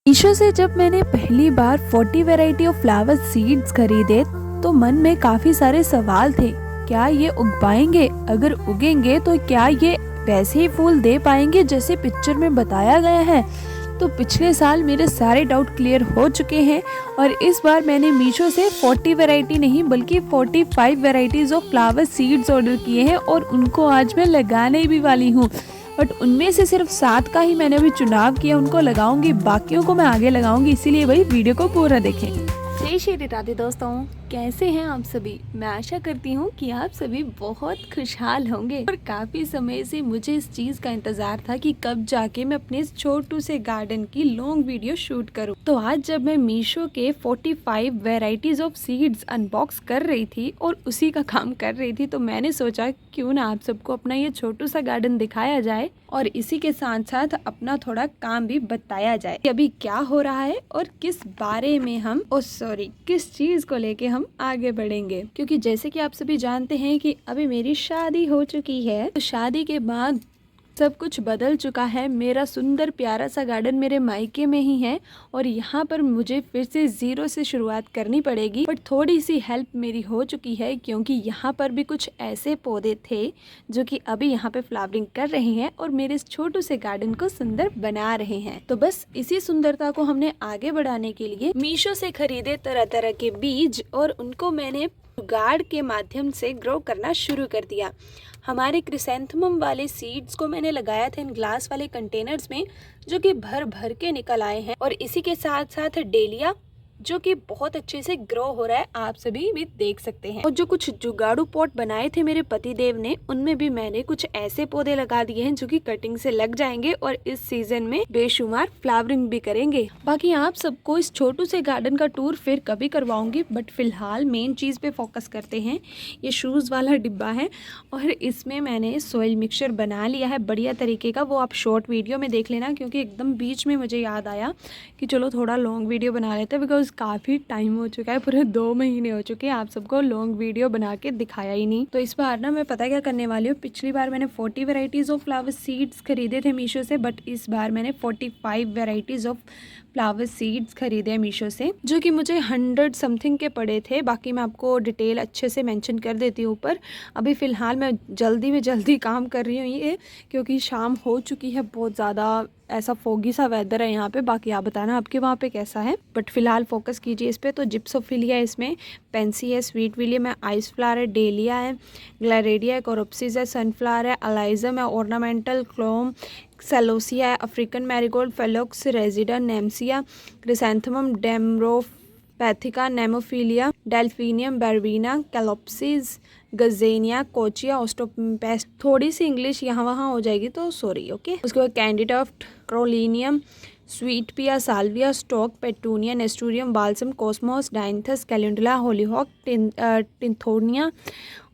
मीशो से जब मैंने पहली बार 40 वैरायटी ऑफ फ्लावर सीड्स खरीदे तो मन में काफी सारे सवाल थे। क्या ये उग पाएंगे? अगर उगेंगे तो क्या ये वैसे ही फूल दे पाएंगे जैसे पिक्चर में बताया गया है? तो पिछले साल मेरे सारे डाउट क्लियर हो चुके हैं और इस बार मैंने मीशो से 40 वैरायटी नहीं बल्कि 45 varieties of flower seeds order किए हैं और उनको आज मैं लगाने भी वाली हूँ। बट उनमें से सिर्फ 7 का ही मैंने अभी चुनाव किया, उनको लगाऊंगी, बाकियों को मैं आगे लगाऊंगी। इसीलिए भाई वीडियो को पूरा देखें। जय श्री राधे दोस्तों, कैसे हैं आप सभी? मैं आशा करती हूँ कि आप सभी बहुत खुशहाल होंगे। और काफ़ी समय से मुझे इस चीज़ का इंतज़ार था कि कब जाके मैं अपने इस छोटू से गार्डन की लॉन्ग वीडियो शूट करूँ। तो आज जब मैं मीशो के 45 वेराइटीज़ ऑफ सीड्स अनबॉक्स कर रही थी और उसी का काम कर रही थी, तो मैंने सोचा क्यों ना आप सबको अपना ये छोटू सा गार्डन दिखाया जाए और इसी के साथ साथ अपना थोड़ा काम भी बताया जाए कि अभी क्या हो रहा है और किस बारे में हम किस चीज़ को लेके हम आगे बढ़ेंगे। क्योंकि जैसे कि आप सभी जानते हैं कि अभी मेरी शादी हो चुकी है, तो शादी के बाद सब कुछ बदल चुका है। मेरा सुंदर प्यारा सा गार्डन मेरे मायके में ही है और यहाँ पर मुझे फिर से ज़ीरो से शुरुआत करनी पड़ेगी। बट थोड़ी सी हेल्प मेरी हो चुकी है क्योंकि यहाँ पर भी कुछ ऐसे पौधे थे जो कि अभी यहाँ पे फ्लावरिंग कर रहे हैं और मेरे इस छोटू से गार्डन को सुंदर बना रहे हैं। तो बस इसी सुंदरता को हमने आगे बढ़ाने के लिए मीशो से खरीदे तरह तरह के बीज और उनको मैंने जुगाड़ के माध्यम से ग्रो करना शुरू कर दिया। हमारे क्रिसैंथेमम वाले सीड्स को मैंने लगाया था इन ग्लास वाले कंटेनर्स में, जो कि भर भर के निकल आए हैं। और इसी के साथ साथ डेलिया जो कि बहुत अच्छे से ग्रो हो रहा है, आप सभी भी देख सकते हैं। और जो कुछ जुगाड़ू पॉट बनाए थे मेरे पति देव ने, उनमें भी मैंने कुछ ऐसे पौधे लगा दिए हैं जो कि कटिंग से लग जाएंगे और इस सीजन में बेशुमार फ्लावरिंग भी करेंगे। बाकी आप सबको इस छोटू से गार्डन का टूर फिर कभी करवाऊंगी, बट फिलहाल मेन चीज पे फोकस करते हैं। ये शूज वाला डिब्बा है और इसमें मैंने सॉइल मिक्सचर बना लिया है बढ़िया तरीके का। वो आप शॉर्ट वीडियो में देख लेना, क्योंकि एकदम बीच में मुझे याद आया कि चलो थोड़ा लॉन्ग वीडियो बना लेते हैं, बिकॉज काफ़ी टाइम हो चुका है, पूरे 2 महीने हो चुके हैं आप सबको लॉन्ग वीडियो बना के दिखाया ही नहीं। तो इस बार ना मैं पता क्या करने वाली हूँ, पिछली बार मैंने 40 वैरायटीज़ ऑफ फ्लावर सीड्स खरीदे थे मीशो से, बट इस बार मैंने 45 वैरायटीज़ ऑफ फ्लावर सीड्स खरीदे हैं मीशो से, जो कि मुझे 100 समथिंग के पड़े थे। बाकी मैं आपको डिटेल अच्छे से मेंशन कर देती हूँ ऊपर। अभी फ़िलहाल मैं जल्दी काम कर रही हूँ ये, क्योंकि शाम हो चुकी है, बहुत ज़्यादा ऐसा फोगी सा वेदर है यहाँ पे। बाकी आप बताना आपके वहाँ पे कैसा है, बट फिलहाल फोकस कीजिए इस पे। तो जिप्सोफिलिया है, इसमें पेंसी है, स्वीट विलियम है, आइस फ्लावर है, डेलिया है, ग्लैरेडिया है, कोरोप्सिस है, सनफ्लावर है, अलाइजम है, ऑर्नामेंटल क्लोम, सेलोसिया है, अफ्रीकन मैरीगोल्ड, फेलोक्स रेजिडा, नेम्सिया, क्रिसैंथेमम डेमरोपैथिका, नेमोफिलिया, डेल्फिनियम बर्बीना, कैलोप्सिस, गजेनिया, कोचिया, ऑस्टोपेस्ट। थोड़ी सी इंग्लिश यहाँ वहाँ हो जाएगी तो सॉरी, ओके। उसके बाद कैंडिडॉफ्ट, क्रोलिनियम, sweet pea, salvia, stock, petunia, nasturtium, balsam, cosmos, dianthus, calendula, hollyhock, tithonia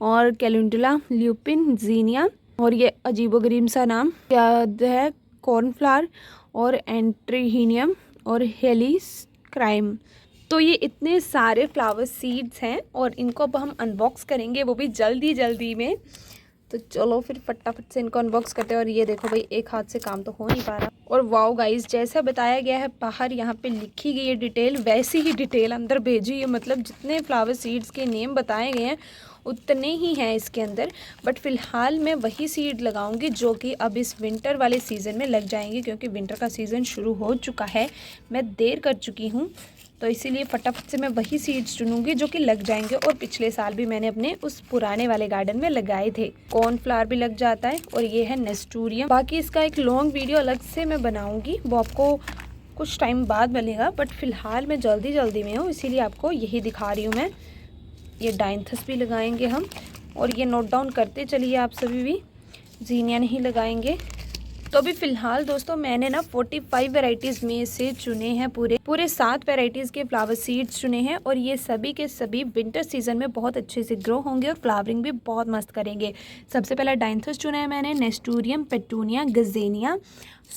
और कैलेंडुला, ल्यूपिन, जीनिया। और ये अजीबोगरीब सा नाम याद है, कॉर्नफ्लावर और एंट्रीहीनियम और हेलिस क्राइम। तो ये इतने सारे फ्लावर सीड्स हैं और इनको अब हम अनबॉक्स करेंगे, वो भी जल्दी में। तो चलो फिर फटाफट से इनको अनबॉक्स करते हैं। और ये देखो भाई, एक हाथ से काम तो हो नहीं पा रहा। और वाओ गाइस, जैसा बताया गया है बाहर यहाँ पे लिखी गई है डिटेल, वैसी ही डिटेल अंदर भेजी है। मतलब जितने फ्लावर सीड्स के नेम बताए गए हैं उतने ही हैं इसके अंदर। बट फिलहाल मैं वही सीड लगाऊंगी जो कि अब इस विंटर वाले सीज़न में लग जाएंगे, क्योंकि विंटर का सीज़न शुरू हो चुका है, मैं देर कर चुकी हूँ। तो इसीलिए फटाफट से मैं वही सीड्स चुनूंगी जो कि लग जाएंगे। और पिछले साल भी मैंने अपने उस पुराने वाले गार्डन में लगाए थे। कॉर्नफ्लावर भी लग जाता है। और ये है नेस्टूरियम। बाकी इसका एक लॉन्ग वीडियो अलग से मैं बनाऊंगी, वो आपको कुछ टाइम बाद मिलेगा। बट फिलहाल मैं जल्दी में हूँ, इसीलिए आपको यही दिखा रही हूँ मैं। ये डाइंथस भी लगाएंगे हम, और ये नोट डाउन करते चलिए आप सभी भी, जीनिया नहीं लगाएंगे। तो अभी फ़िलहाल दोस्तों मैंने ना 45 वैरायटीज़ में से चुने हैं पूरे 7 वैरायटीज़ के फ्लावर सीड्स चुने हैं। और ये सभी के सभी विंटर सीजन में बहुत अच्छे से ग्रो होंगे और फ्लावरिंग भी बहुत मस्त करेंगे। सबसे पहला डाइंथस चुना है मैंने, नेस्टूरियम, पेटूनिया, गजेनिया,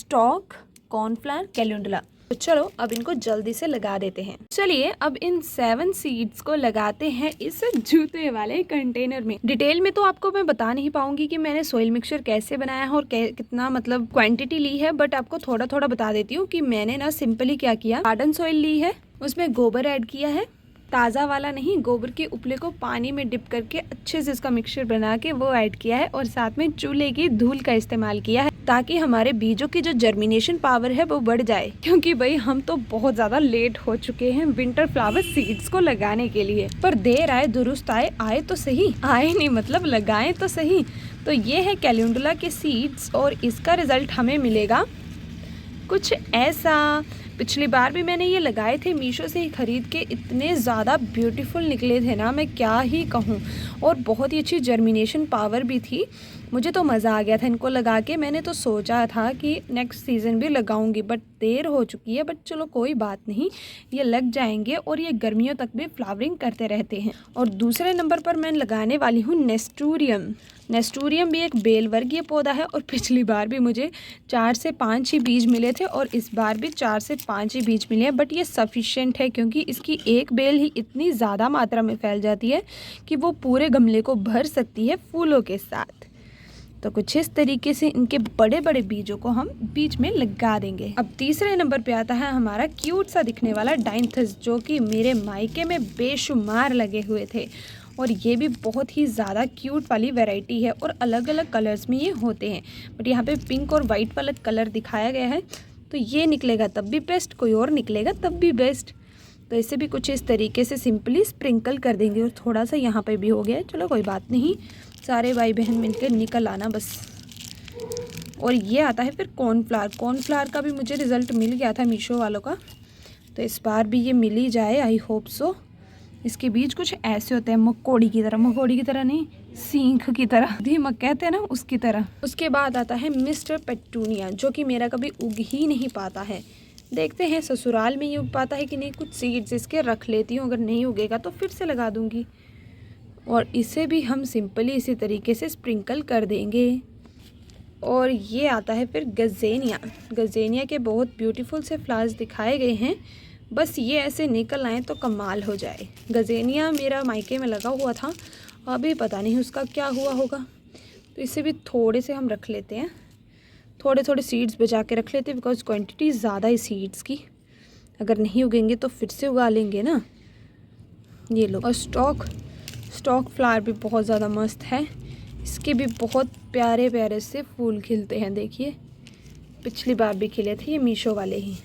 स्टॉक, कॉर्नफ्लावर, कैलेंडुला। तो चलो अब इनको जल्दी से लगा देते हैं। चलिए अब इन 7 सीड्स को लगाते हैं इस जूते वाले कंटेनर में। डिटेल में तो आपको मैं बता नहीं पाऊंगी कि मैंने सोइल मिक्सचर कैसे बनाया है और कितना मतलब क्वांटिटी ली है, बट आपको थोड़ा थोड़ा बता देती हूँ कि मैंने ना सिंपली क्या किया, गार्डन सॉइल ली है, उसमें गोबर ऐड किया है, ताज़ा वाला नहीं, गोबर के उपले को पानी में डिप करके अच्छे से इसका मिक्सचर बना के वो ऐड किया है, और साथ में चूल्हे की धूल का इस्तेमाल किया है ताकि हमारे बीजों की जो जर्मिनेशन पावर है वो बढ़ जाए। क्योंकि भाई हम तो बहुत ज़्यादा लेट हो चुके हैं विंटर फ्लावर सीड्स को लगाने के लिए, पर देर आए दुरुस्त आए, आए तो सही, आए नहीं मतलब लगाएं तो सही। तो ये है कैलेंडुला के सीड्स और इसका रिजल्ट हमें मिलेगा कुछ ऐसा। पिछली बार भी मैंने ये लगाए थे, मीशो से ही ख़रीद के, इतने ज़्यादा ब्यूटीफुल निकले थे ना, मैं क्या ही कहूँ, और बहुत ही अच्छी जर्मिनेशन पावर भी थी। मुझे तो मज़ा आ गया था इनको लगा के। मैंने तो सोचा था कि नेक्स्ट सीज़न भी लगाऊंगी, बट देर हो चुकी है, बट चलो कोई बात नहीं, ये लग जाएंगे और ये गर्मियों तक भी फ्लावरिंग करते रहते हैं। और दूसरे नंबर पर मैं लगाने वाली हूँ नेस्टूरियम। नेस्टूरियम भी एक बेल वर्गीय पौधा है, और पिछली बार भी मुझे 4 से 5 ही बीज मिले थे और इस बार भी 4 से 5 ही बीज मिले हैं, बट ये सफिशेंट है क्योंकि इसकी एक बेल ही इतनी ज़्यादा मात्रा में फैल जाती है कि वो पूरे गमले को भर सकती है फूलों के साथ। तो कुछ इस तरीके से इनके बड़े बड़े बीजों को हम बीच में लगा देंगे। अब तीसरे नंबर पे आता है हमारा क्यूट सा दिखने वाला डाइंथस, जो कि मेरे मायके में बेशुमार लगे हुए थे, और ये भी बहुत ही ज़्यादा क्यूट वाली वैरायटी है और अलग अलग कलर्स में ये होते हैं, बट यहाँ पे पिंक और वाइट वाला कलर दिखाया गया है। तो ये निकलेगा तब भी बेस्ट, कोई और निकलेगा तब भी बेस्ट। तो इसे भी कुछ इस तरीके से सिंपली स्प्रिंकल कर देंगे, और थोड़ा सा यहाँ पे भी हो गया है, चलो कोई बात नहीं, सारे भाई बहन मिलकर निकल आना बस। और ये आता है फिर कॉर्नफ्लावर। कॉर्नफ्लावर का भी मुझे रिज़ल्ट मिल गया था मीशो वालों का, तो इस बार भी ये मिल ही जाए, आई होप सो। इसके बीज कुछ ऐसे होते हैं मकोड़ी की तरह, मकोड़ी की तरह नहीं, सींख की तरह, दीमक कहते हैं ना, उसकी तरह। उसके बाद आता है मिस्टर पेटूनिया, जो कि मेरा कभी उग ही नहीं पाता है। देखते हैं ससुराल में ये उग पाता है कि नहीं। कुछ सीड्स इसके रख लेती हूँ, अगर नहीं उगेगा तो फिर से लगा दूँगी। और इसे भी हम सिंपली इसी तरीके से स्प्रिंकल कर देंगे। और ये आता है फिर गजेनिया। गजेनिया के बहुत ब्यूटीफुल से फ्लावर्स दिखाए गए हैं, बस ये ऐसे निकल आए तो कमाल हो जाए। गजेनिया मेरा मायके में लगा हुआ था, अभी पता नहीं उसका क्या हुआ होगा। तो इसे भी थोड़े से हम रख लेते हैं, थोड़े थोड़े सीड्स बचा के रख लेते हैं, बिकॉज क्वांटिटी ज़्यादा है सीड्स की। अगर नहीं उगेंगे तो फिर से उगा लेंगे ना। ये लो। और स्टॉक फ्लावर भी बहुत ज़्यादा मस्त है, इसके भी बहुत प्यारे प्यारे से फूल खिलते हैं। देखिए पिछली बार भी खिले थे, ये मीशो वाले ही।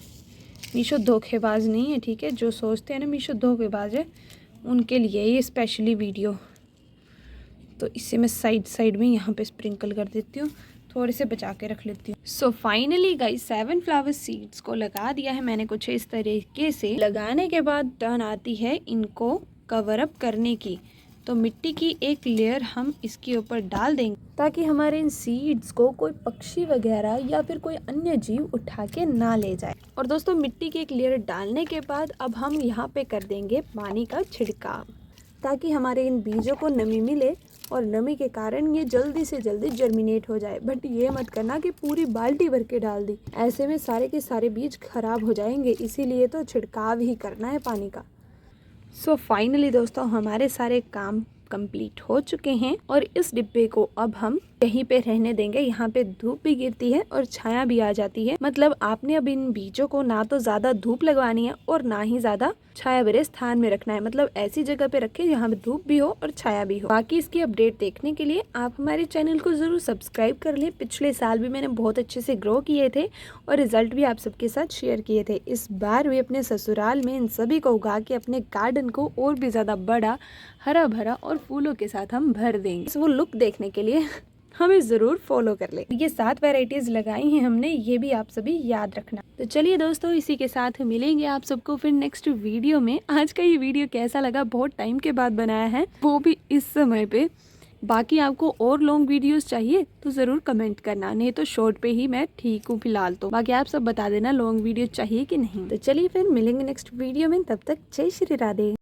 मीशो धोखेबाज नहीं है, ठीक है, जो सोचते हैं ना मीशो धोखेबाज है, उनके लिए ये स्पेशली वीडियो। तो इसे मैं साइड में यहाँ पे स्प्रिंकल कर देती हूँ, थोड़े से बचा के रख लेती हूँ। So finally guys 7 flower seeds को लगा दिया है मैंने कुछ इस तरीके से। लगाने के बाद टर्न आती है इनको कवर अप करने की। तो मिट्टी की एक लेयर हम इसके ऊपर डाल देंगे ताकि हमारे इन सीड्स को कोई पक्षी वगैरह या फिर कोई अन्य जीव उठा के ना ले जाए। और दोस्तों मिट्टी की एक लेयर डालने के बाद अब हम यहाँ पे कर देंगे पानी का छिड़काव, ताकि हमारे इन बीजों को नमी मिले और नमी के कारण ये जल्दी से जल्दी जर्मिनेट हो जाए। बट ये मत करना कि पूरी बाल्टी भर के डाल दी, ऐसे में सारे के सारे बीज खराब हो जाएंगे, इसीलिए तो छिड़काव ही करना है पानी का। सो फाइनली दोस्तों हमारे सारे काम कंप्लीट हो चुके हैं, और इस डिब्बे को अब हम यहीं पे रहने देंगे। यहाँ पे धूप भी गिरती है और छाया भी आ जाती है, मतलब आपने अब इन बीजों को ना तो ज़्यादा धूप लगवानी है और ना ही ज़्यादा छाया भरे स्थान में रखना है, मतलब ऐसी जगह पे रखें जहाँ पे धूप भी हो और छाया भी हो। बाकी इसकी अपडेट देखने के लिए आप हमारे चैनल को ज़रूर सब्सक्राइब कर लें। पिछले साल भी मैंने बहुत अच्छे से ग्रो किए थे और रिजल्ट भी आप सबके साथ शेयर किए थे। इस बार भी अपने ससुराल में इन सभी को उगा के अपने गार्डन को और भी ज़्यादा बड़ा, हरा भरा और फूलों के साथ हम भर देंगे। वो लुक देखने के लिए हमें ज़रूर फॉलो कर ले। ये 7 वैरायटीज़ लगाई हैं हमने, ये भी आप सभी याद रखना। तो चलिए दोस्तों इसी के साथ मिलेंगे आप सबको फिर नेक्स्ट वीडियो में। आज का ये वीडियो कैसा लगा, बहुत टाइम के बाद बनाया है, वो भी इस समय पे। बाकी आपको और लॉन्ग वीडियोस चाहिए तो ज़रूर कमेंट करना, नहीं तो शॉर्ट पे ही मैं ठीक हूँ फिलहाल। तो बाकी आप सब बता देना लॉन्ग वीडियो चाहिए कि नहीं। तो चलिए फिर मिलेंगे नेक्स्ट वीडियो में, तब तक जय श्री राधे।